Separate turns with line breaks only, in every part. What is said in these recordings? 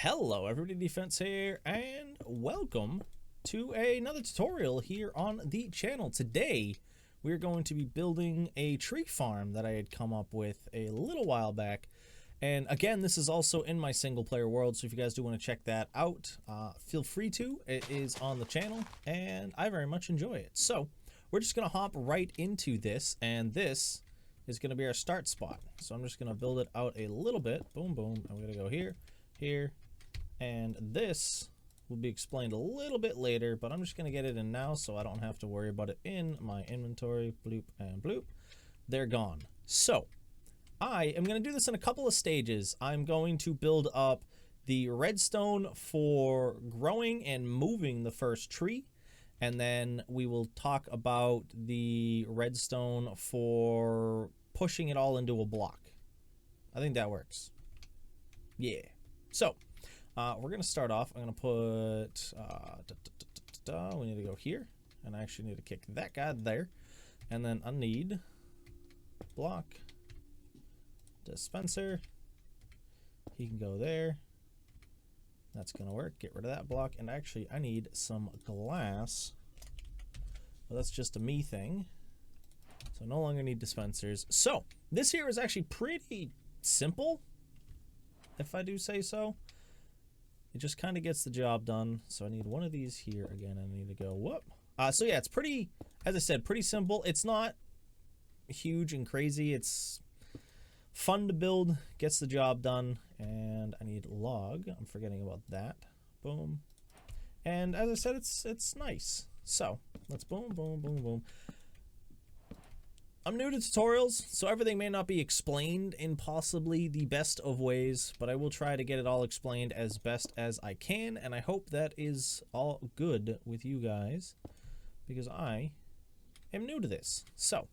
Hello everybody, Defense here, and welcome to another tutorial here on the channel. Today we're going to be building a tree farm that I had come up with a little while back. And again, this is also in my single player world, so if you guys do want to check that out, feel free to. It is on the channel and I very much enjoy it. So we're just going to hop right into this, and this is going to be our start spot. So I'm just going to build it out a little bit. Boom, boom. I'm going to go here, here, and this will be explained a little bit later, but I'm just going to get it in now so I don't have to worry about it in my inventory. Bloop and bloop. They're gone. So I am going to do this in a couple of stages. I'm going to build up the redstone for growing and moving the first tree, and then we will talk about the redstone for pushing it all into a block. I think that works. Yeah. So we're going to start off. I'm going to put, we need to go here, and I actually need to kick that guy there. And then I need block, dispenser. He can go there. That's going to work. Get rid of that block. And actually, I need some glass. Well, that's just a me thing. So no longer need dispensers. So this here is actually pretty simple, if I do say so. It just kind of gets the job done. So I need one of these here again. I need to go whoop. So yeah, it's pretty, as I said, pretty simple. It's not huge and crazy. It's fun to build, gets the job done. And I need log. I'm forgetting about that. Boom. And as I said, it's nice. So let's boom, boom, boom, boom. I'm new to tutorials, so everything may not be explained in possibly the best of ways, but I will try to get it all explained as best as I can, and I hope that is all good with you guys, because I am new to this. So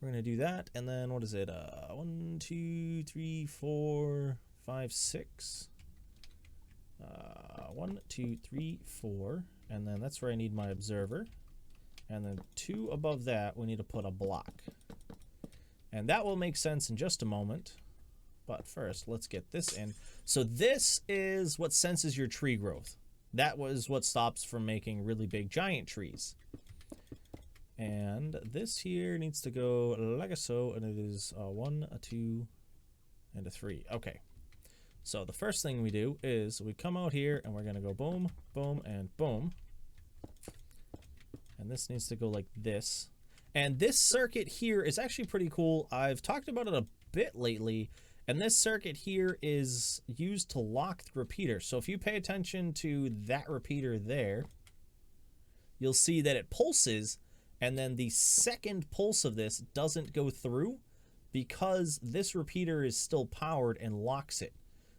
we're going to do that, and then what is it? 1, 2, 3, 4, 5, 6. 1, 2, 3, 4, and then that's where I need my observer. And then 2 above that, we need to put a block. And that will make sense in just a moment. But first, let's get this in. So this is what senses your tree growth. That was what stops from making really big giant trees. And this here needs to go like so, and it is a 1, a 2, and a 3. Okay. So the first thing we do is we come out here, and we're going to go boom, boom, and boom. And this needs to go like this. And this circuit here is actually pretty cool. I've talked about it a bit lately. And this circuit here is used to lock the repeater. So if you pay attention to that repeater there, you'll see that it pulses. And then the second pulse of this doesn't go through because this repeater is still powered and locks it.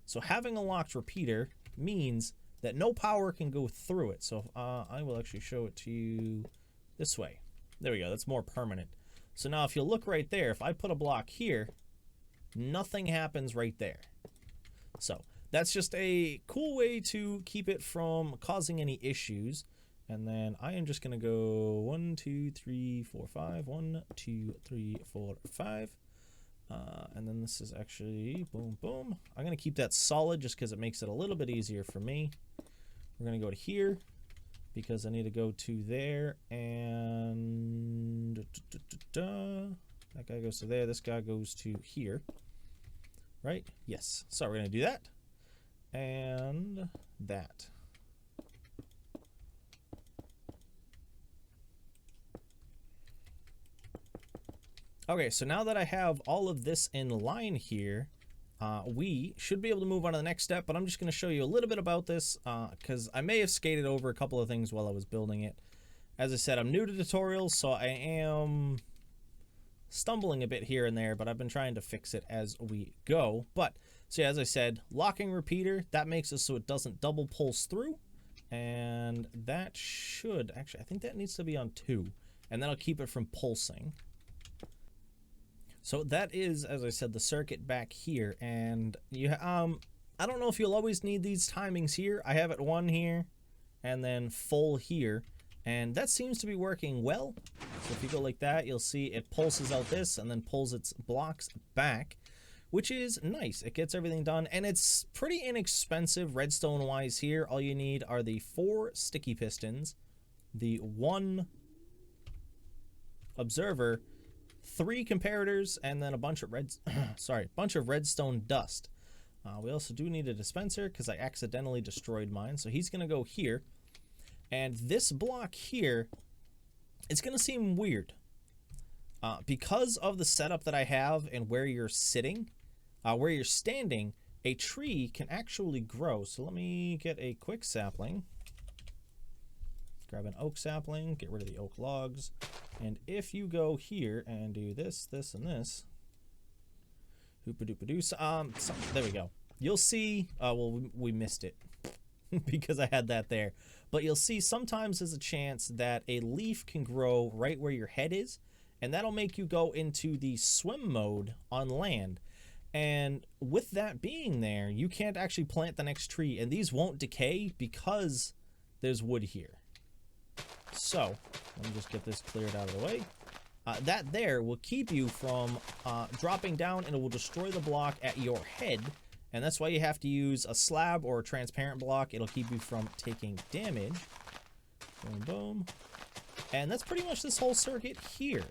So having a locked repeater means that no power can go through it. So I will actually show it to you this way. There we go. That's more permanent. So now if you look right there, if I put a block here, nothing happens right there. So that's just a cool way to keep it from causing any issues. And then I am just going to go 1, 2, 3, 4, 5. 1, 2, 3, 4, 5. And then this is actually boom, boom. I'm going to keep that solid just because it makes it a little bit easier for me. We're going to go to here because I need to go to there, and that guy goes to there. This guy goes to here, right? Yes. So we're going to do that and that. Okay, so now that I have all of this in line here, we should be able to move on to the next step, but I'm just going to show you a little bit about this because I may have skated over a couple of things while I was building it. As I said, I'm new to tutorials, so I am stumbling a bit here and there, but I've been trying to fix it as we go. But, so yeah, as I said, locking repeater, that makes it so it doesn't double pulse through, and that should, actually, I think that needs to be on 2, and that'll keep it from pulsing. So that is, as I said, the circuit back here, and you I don't know if you'll always need these timings here. I have it 1 here and then full here, and that seems to be working well. So if you go like that, you'll see it pulses out this and then pulls its blocks back, which is nice. It gets everything done, and it's pretty inexpensive redstone wise here. All you need are the 4 sticky pistons, the 1 observer, 3 comparators, and then a bunch of bunch of redstone dust. We also do need a dispenser because I accidentally destroyed mine, so he's gonna go here. And this block here, it's gonna seem weird because of the setup that I have and where you're sitting, where you're standing. A tree can actually grow. So let me get a quick sapling. Grab an oak sapling, get rid of the oak logs, and if you go here and do this, this, and this, hoopa-doopa-doo, there we go. You'll see, well, we missed it because I had that there, but you'll see sometimes there's a chance that a leaf can grow right where your head is, and that'll make you go into the swim mode on land. And with that being there, you can't actually plant the next tree, and these won't decay because there's wood here. So, let me just get this cleared out of the way. That there will keep you from dropping down, and it will destroy the block at your head. And that's why you have to use a slab or a transparent block. It'll keep you from taking damage. Boom, boom. And that's pretty much this whole circuit here.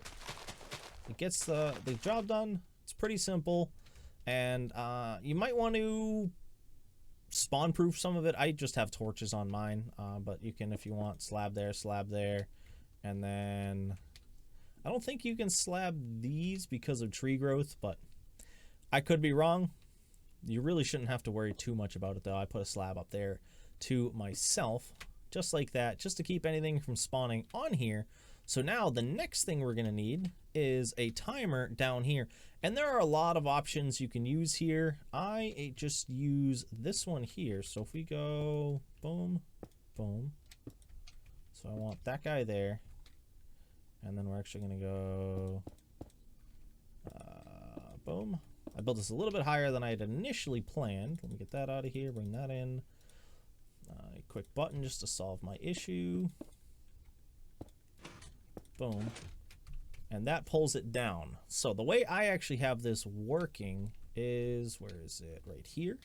It gets the job done. It's pretty simple. And you might want to spawn proof some of it. I just have torches on mine, but you can, if you want, slab there, and then I don't think you can slab these because of tree growth, but I could be wrong. You really shouldn't have to worry too much about it though. I put a slab up there to myself, just like that, just to keep anything from spawning on here. So now the next thing we're gonna need is a timer down here. And there are a lot of options you can use here. I just use this one here. So if we go boom, boom. So I want that guy there. And then we're actually gonna go boom. I built this a little bit higher than I had initially planned. Let me get that out of here, bring that in. A quick button just to solve my issue. Boom. And that pulls it down. So the way I actually have this working is, where is it? Right here.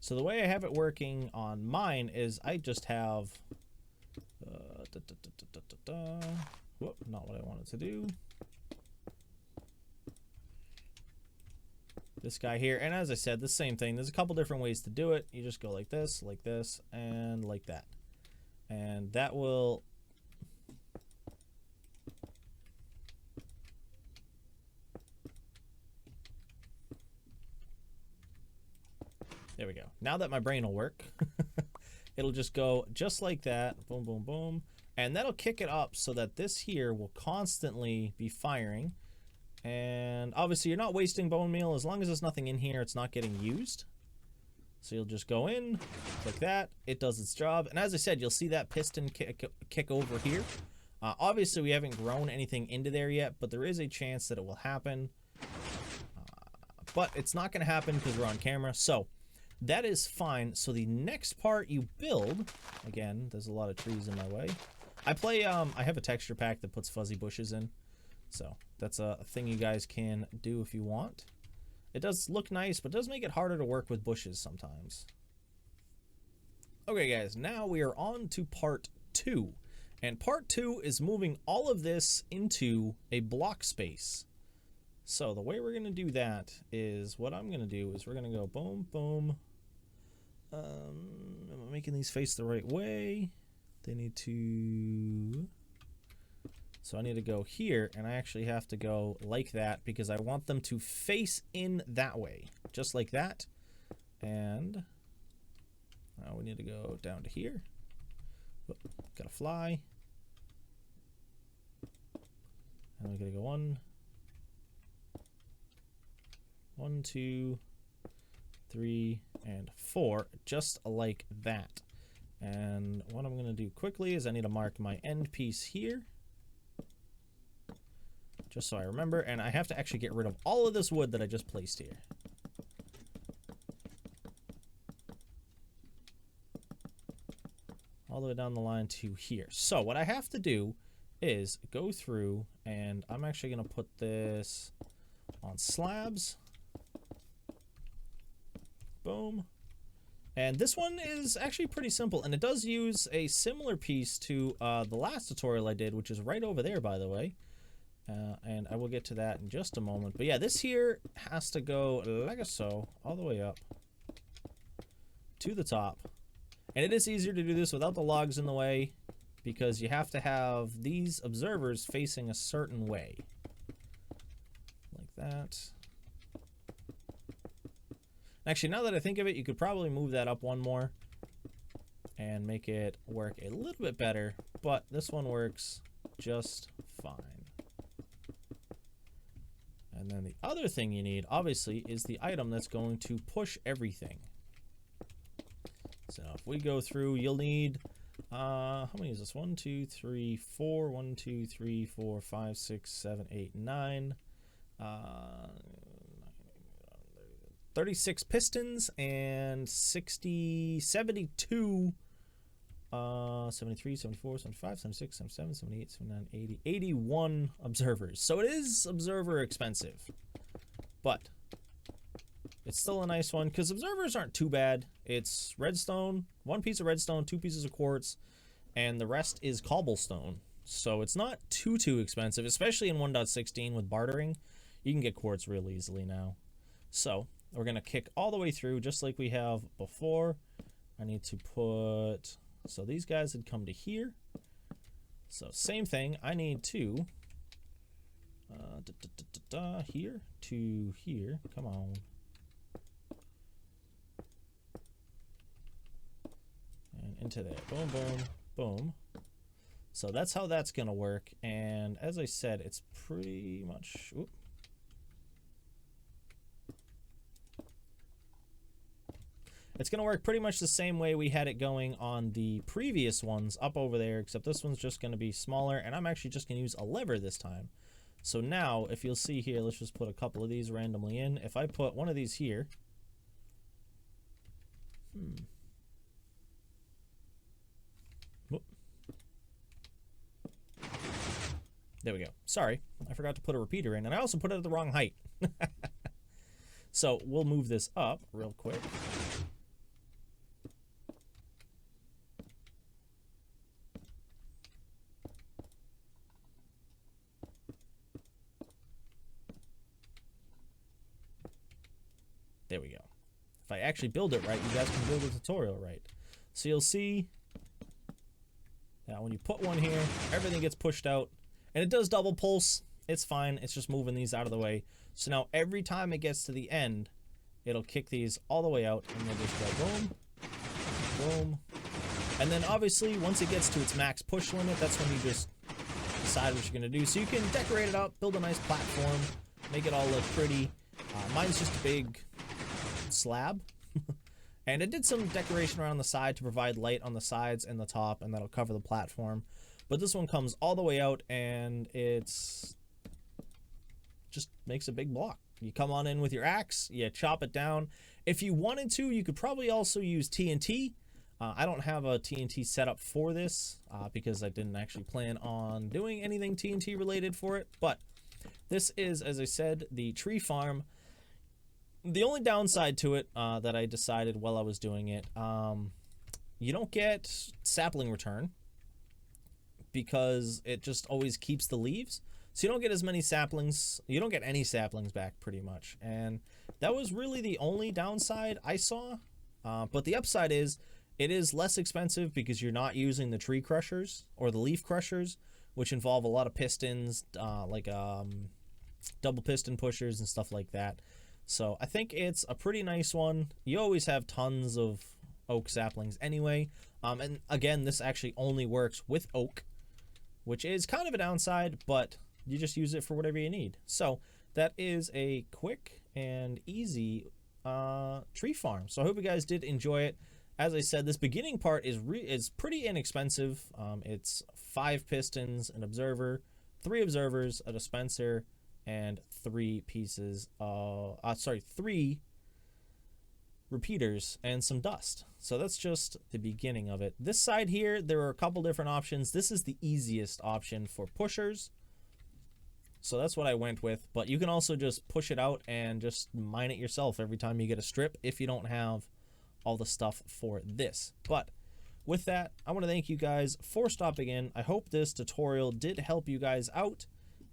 So the way I have it working on mine is I just have, whoop, not what I wanted to do. This guy here, and as I said, the same thing. There's a couple different ways to do it. You just go like this, and like that. And that will... There we go. Now that my brain will work, it'll just go just like that. Boom, boom, boom. And that'll kick it up so that this here will constantly be firing. And obviously you're not wasting bone meal. As long as there's nothing in here, it's not getting used. So you'll just go in, like that. It does its job. And as I said, you'll see that piston kick over here. Obviously we haven't grown anything into there yet, but there is a chance that it will happen. But it's not going to happen because we're on camera. So that is fine. So the next part you build, again, there's a lot of trees in my way. I have a texture pack that puts fuzzy bushes in. So that's a thing you guys can do if you want. It does look nice, but it does make it harder to work with bushes sometimes. Okay guys, now we are on to part 2. And part 2 is moving all of this into a block space. So the way we're going to do that is, what I'm going to do is we're going to go boom, boom. Am I making these face the right way? They need to... So I need to go here, and I actually have to go like that because I want them to face in that way. Just like that. And now we need to go down to here. Oh, gotta fly. And we gotta go 1, 2, 3, and 4, just like that. And what I'm gonna do quickly is I need to mark my end piece here, just so I remember, and I have to actually get rid of all of this wood that I just placed here. All the way down the line to here. So what I have to do is go through, and I'm actually going to put this on slabs. Boom. And this one is actually pretty simple, and it does use a similar piece to the last tutorial I did, which is right over there, by the way. And I will get to that in just a moment. But yeah, this here has to go like so, all the way up to the top. And it is easier to do this without the logs in the way, because you have to have these observers facing a certain way. Like that. Actually, now that I think of it, you could probably move that up one more and make it work a little bit better, but this one works just fine. And then the other thing you need, obviously, is the item that's going to push everything. So if we go through, you'll need, how many is this? 1, 2, 3, 4, 1, 2, 3, 4, 5, 6, 7, 8, 9. 36 pistons and 72, 73, 74, 75, 76, 77, 78, 79, 80, 81 observers. So it is observer expensive, but it's still a nice one because observers aren't too bad. It's redstone, 1 piece of redstone, 2 pieces of quartz, and the rest is cobblestone. So it's not too expensive, especially in 1.16 with bartering. You can get quartz real easily now. So we're going to kick all the way through just like we have before. I need to put, so these guys had come to here. So same thing, I need to, here to here, come on. And into there, boom, boom, boom. So that's how that's going to work. And as I said, it's pretty much, oops. It's going to work pretty much the same way we had it going on the previous ones up over there, except this one's just going to be smaller, and I'm actually just going to use a lever this time. So now, if you'll see here, let's just put a couple of these randomly in. If I put one of these here, there we go. Sorry, I forgot to put a repeater in, and I also put it at the wrong height. So we'll move this up real quick. There we go. If I actually build it right, you guys can build the tutorial right. So you'll see that when you put one here, everything gets pushed out. And it does double pulse. It's fine. It's just moving these out of the way. So now every time it gets to the end, it'll kick these all the way out. And you'll just go boom, boom. And then obviously, once it gets to its max push limit, that's when you just decide what you're going to do. So you can decorate it up, build a nice platform, make it all look pretty. Mine's just a big slab. And it did some decoration around the side to provide light on the sides and the top, and that'll cover the platform. But this one comes all the way out, and it's just makes a big block. You come on in with your axe, you chop it down. If you wanted to, you could probably also use TNT. I don't have a TNT setup for this because I didn't actually plan on doing anything TNT related for it. But this is, as I said, the tree farm. The only downside to it that I decided while I was doing it, you don't get sapling return because it just always keeps the leaves. So you don't get as many saplings. You don't get any saplings back pretty much. And that was really the only downside I saw. But the upside is it is less expensive because you're not using the tree crushers or the leaf crushers, which involve a lot of pistons, like double piston pushers and stuff like that. So I think it's a pretty nice one. You always have tons of oak saplings anyway. And again, this actually only works with oak, which is kind of a downside, but you just use it for whatever you need. So that is a quick and easy tree farm. So I hope you guys did enjoy it. As I said, this beginning part is pretty inexpensive. It's 5 pistons, an observer, 3 observers, a dispenser, and 3 repeaters and some dust. So that's just the beginning of it. This side here, there are a couple different options. This is the easiest option for pushers. So that's what I went with. But you can also just push it out and just mine it yourself every time you get a strip if you don't have all the stuff for this. But with that, I want to thank you guys for stopping in. I hope this tutorial did help you guys out.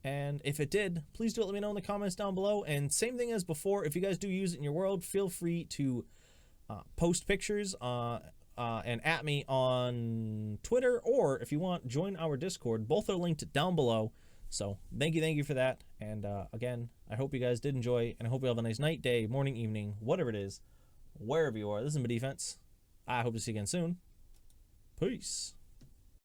And if it did, please do let me know in the comments down below. And same thing as before, if you guys do use it in your world, feel free to post pictures and at me on Twitter, or if you want, join our Discord. Both are linked down below. So thank you for that. And again, I hope you guys did enjoy, and I hope you have a nice night, day, morning, evening, whatever it is, wherever you are. This is my defense. I hope to see you again soon. Peace.